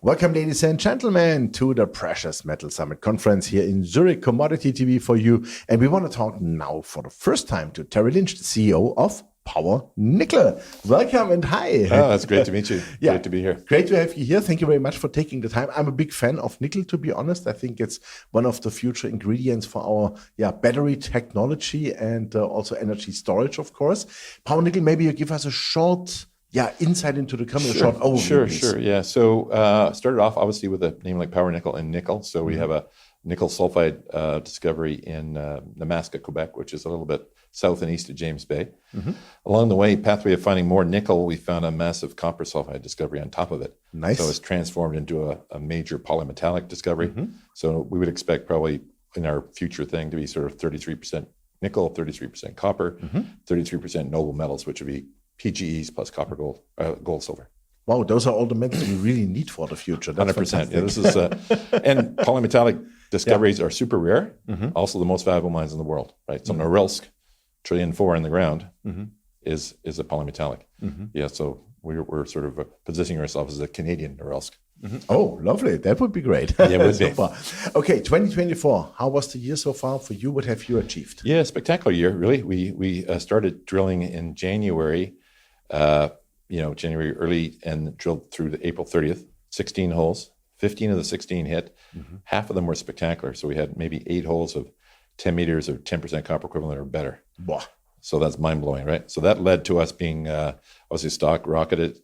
Welcome, ladies and gentlemen, to the Precious Metal Summit Conference here in Zurich, Commodity TV for you. And we want to talk now for the first time to Terry Lynch, the CEO of Power Nickel. Welcome and hi. Oh, it's great to meet you. Yeah, great to be here. Great to have you here. Thank you very much for taking the time. I'm a big fan of nickel, to be honest. I think it's one of the future ingredients for our battery technology and also energy storage, of course. Power Nickel, maybe you give us a short insight into the company, short overview. Sure. Yeah. So started off obviously with a name like Power Nickel and nickel. So we have a nickel sulfide discovery in Nemaska, Quebec, which is a little bit south and east of James Bay. Along the way, pathway of finding more nickel, we found a massive copper sulfide discovery on top of it. Nice. So it's transformed into a major polymetallic discovery. So we would expect probably in our future thing to be sort of 33% nickel, 33% copper, 33% noble metals, which would be PGEs plus copper, gold, silver. Wow, those are all the metals we really need for the future. That's 100%. fantastic. Yeah, this is and polymetallic discoveries are super rare. Also, the most valuable mines in the world, right? So Norilsk, $1.4 trillion in the ground, is a polymetallic. Yeah, so we're sort of positioning ourselves as a Canadian Norilsk. Oh, lovely. That would be great. Yeah, it would be. Super. Okay, 2024. How was the year so far for you? What have you achieved? Yeah, spectacular year, really. We started drilling in January, January early, and drilled through to April 30th, 16 holes. 15 of the 16 hit. Half of them were spectacular. So we had maybe 8 holes of 10 meters of 10% copper equivalent or better. Wow. So that's mind-blowing, right? So that led to us being, obviously stock rocketed,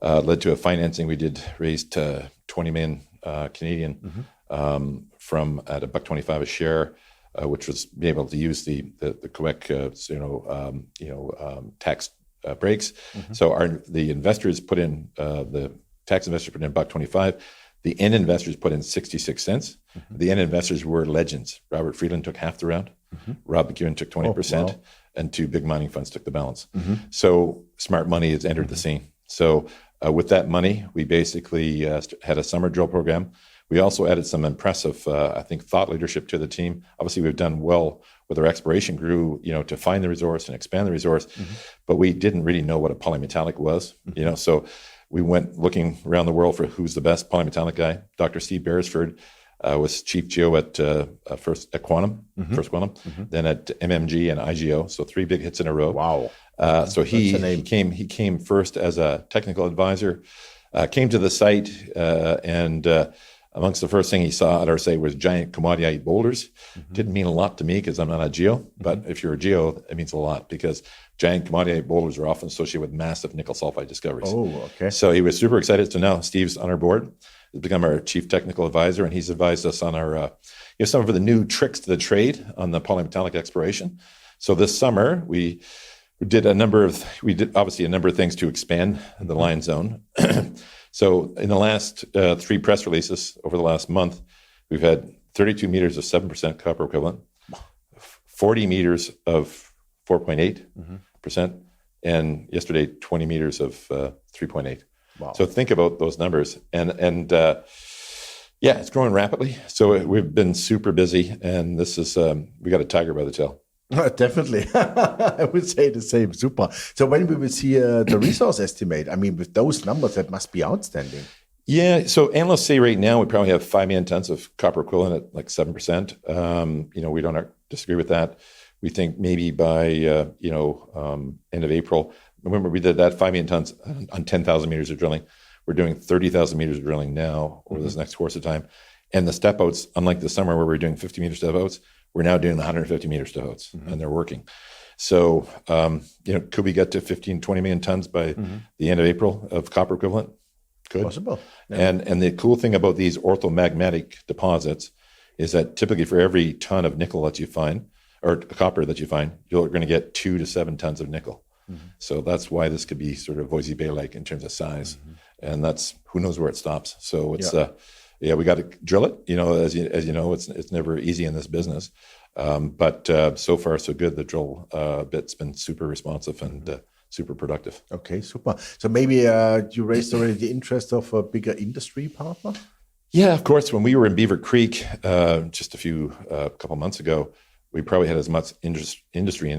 led to a financing. We did raised 20 million Canadian from at $1.25 a share, which was be able to use the Quebec tax breaks. So the investors put in the tax investors put in $1.25. The end investors put in 66 cents. The end investors were legends. Robert Friedland took half the round. Rob McEwen took 20%, and 2 big mining funds took the balance. So smart money has entered the scene. So with that money, we basically had a summer drill program. We also added some impressive, thought leadership to the team. Obviously, we've done well with our exploration crew, to find the resource and expand the resource, but we didn't really know what a polymetallic was, So we went looking around the world for who's the best polymetallic guy. Dr. Steve Beresford was chief geo at first at Quantum, then at MMG and IGO. So 3 big hits in a row. Wow. So he came first as a technical advisor, came to the site, and amongst the first thing he saw at our site was giant commodite boulders. Didn't mean a lot to me because I'm not a geo, but if you're a geo, it means a lot because giant commodite boulders are often associated with massive nickel sulfide discoveries. Oh, okay. So he was super excited. So now Steve's on our board. He's become our chief technical advisor, and he's advised us on our some of the new tricks to the trade on the polymetallic exploration. So this summer we did obviously a number of things to expand the line zone. So in the last 3 press releases over the last month, we've had 32 meters of 7% copper equivalent, 40 meters of 4.8%, and yesterday 20 meters of 3.8. Wow. So think about those numbers, and it's growing rapidly. So we've been super busy, and this is we got a tiger by the tail. Definitely. I would say the same. Super. So when we will see the resource estimate, I mean, with those numbers, that must be outstanding. Yeah. So analysts say right now we probably have 5 million tons of copper equivalent at like 7%. We don't disagree with that. We think maybe by, end of April. Remember, we did that 5 million tons on 10,000 meters of drilling. We're doing 30,000 meters of drilling now over this next course of time. And the step outs, unlike the summer where we were doing 50 meter step outs, we're now doing 150 meter step outs, and they're working. So, could we get to 15, 20 million tons by the end of April of copper equivalent? Could. Possible. Yeah. And the cool thing about these orthomagmatic deposits is that typically for every ton of nickel that you find, or copper that you find, you're going to get 2 to 7 tons of nickel. So that's why this could be sort of Voisey Bay-like in terms of size. And that's, who knows where it stops. So it's, we got to drill it. As you know, it's never easy in this business. But so far, so good. The drill bit's been super responsive and super productive. Okay, super. So maybe you raised already the interest of a bigger industry partner? Yeah, of course. When we were in Beaver Creek just a couple months ago, we probably had as much industry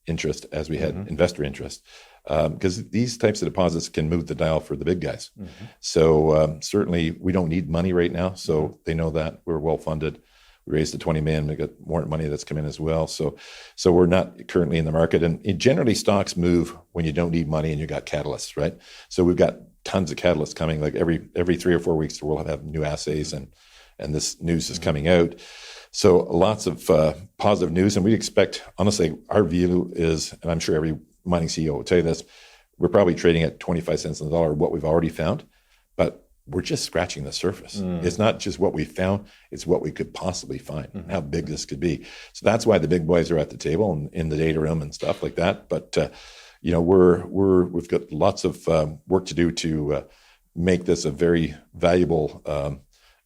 interest as we had investor interest. because these types of deposits can move the dial for the big guys. So certainly we don't need money right now. So they know that we're well funded. We raised the 20 million. We got more money that's come in as well. So we're not currently in the market. And generally stocks move when you don't need money and you got catalysts, right? So we've got tons of catalysts coming. Like every 3 or 4 weeks, we'll have new assays and this news is coming out. So lots of positive news. And we expect, honestly, our view is, and I'm sure every mining CEO will tell you this, we're probably trading at 25 cents on the dollar, what we've already found. But we're just scratching the surface. It's not just what we found, it's what we could possibly find, and how big this could be. So that's why the big boys are at the table and in the data room and stuff like that. But we've got lots of work to do to make this a very valuable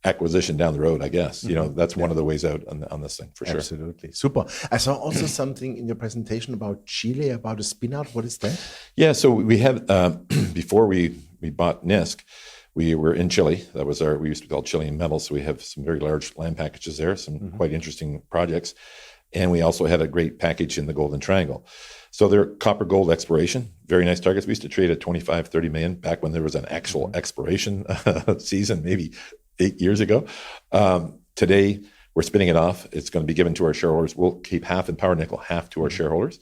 acquisition down the road, I guess. That's one of the ways out on this thing, for sure. Absolutely. Super. I saw also something in your presentation about Chile, about a spin-out. What is that? Yeah, so we had, before we bought NISC, we were in Chile. That was we used to be called Chilean Metals. So we have some very large land packages there, some quite interesting projects. And we also had a great package in the Golden Triangle. So they're copper gold exploration, very nice targets. We used to trade at 25, 30 million back when there was an actual exploration season, maybe 8 years ago. Today, we're spinning it off. It's going to be given to our shareholders. We'll keep half in Power Nickel, half to our shareholders.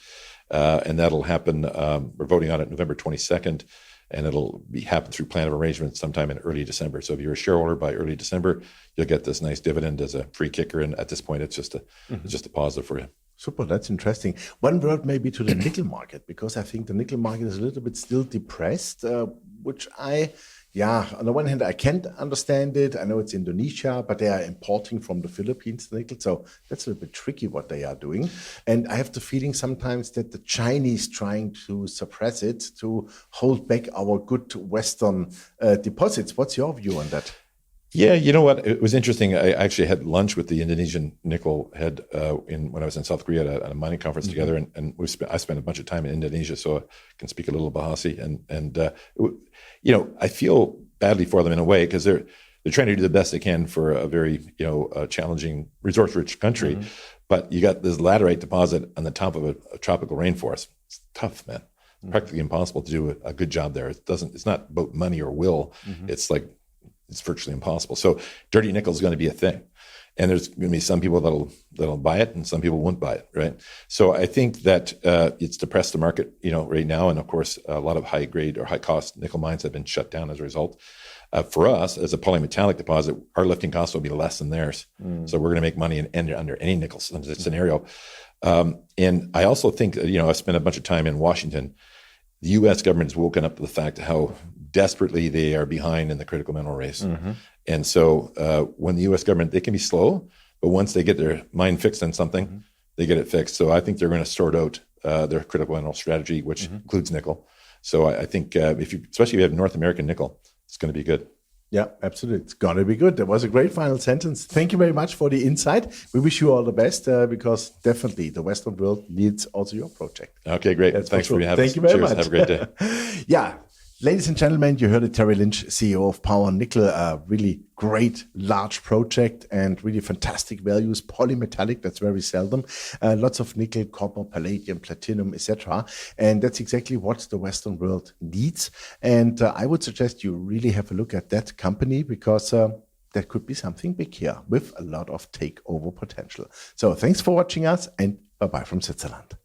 And that'll happen. We're voting on it November 22nd. And it'll happen through plan of arrangement sometime in early December. So if you're a shareholder by early December, you'll get this nice dividend as a free kicker. And at this point, it's just a positive for you. Super, that's interesting. One word maybe to the nickel market, because I think the nickel market is a little bit still depressed, which on the one hand, I can't understand it. I know it's Indonesia, but they are importing from the Philippines nickel. So that's a little bit tricky what they are doing. And I have the feeling sometimes that the Chinese trying to suppress it to hold back our good Western deposits. What's your view on that? Yeah, you know what? It was interesting. I actually had lunch with the Indonesian nickel head when I was in South Korea at a mining conference together, and I spent a bunch of time in Indonesia, so I can speak a little Bahasa. And I feel badly for them in a way, because they're trying to do the best they can for a very challenging resource-rich country. But you got this laterite deposit on the top of a tropical rainforest. It's tough, man. It's practically impossible to do a good job there. It's not about money or will. It's virtually impossible. So dirty nickel is going to be a thing. And there's going to be some people that'll buy it and some people won't buy it, right? So I think that it's depressed the market, right now. And of course, a lot of high grade or high cost nickel mines have been shut down as a result. For us, as a polymetallic deposit, our lifting costs will be less than theirs. So we're going to make money under any nickel scenario. And I also think, I spent a bunch of time in Washington. The U.S. government has woken up to the fact how desperately they are behind in the critical mineral race. And so when the U.S. government, they can be slow, but once they get their mind fixed on something, they get it fixed. So I think they're going to sort out their critical mineral strategy, which includes nickel. So I think especially if you have North American nickel, it's going to be good. Yeah, absolutely. It's going to be good. That was a great final sentence. Thank you very much for the insight. We wish you all the best because definitely the Western world needs also your project. Okay, great. Thanks for having us. Thank you very much. Have a great day. Yeah. Ladies and gentlemen, you heard it, Terry Lynch, CEO of Power Nickel, a really great, large project and really fantastic values, polymetallic, that's very seldom, lots of nickel, copper, palladium, platinum, etc. And that's exactly what the Western world needs. And I would suggest you really have a look at that company because there could be something big here with a lot of takeover potential. So thanks for watching us and bye-bye from Switzerland.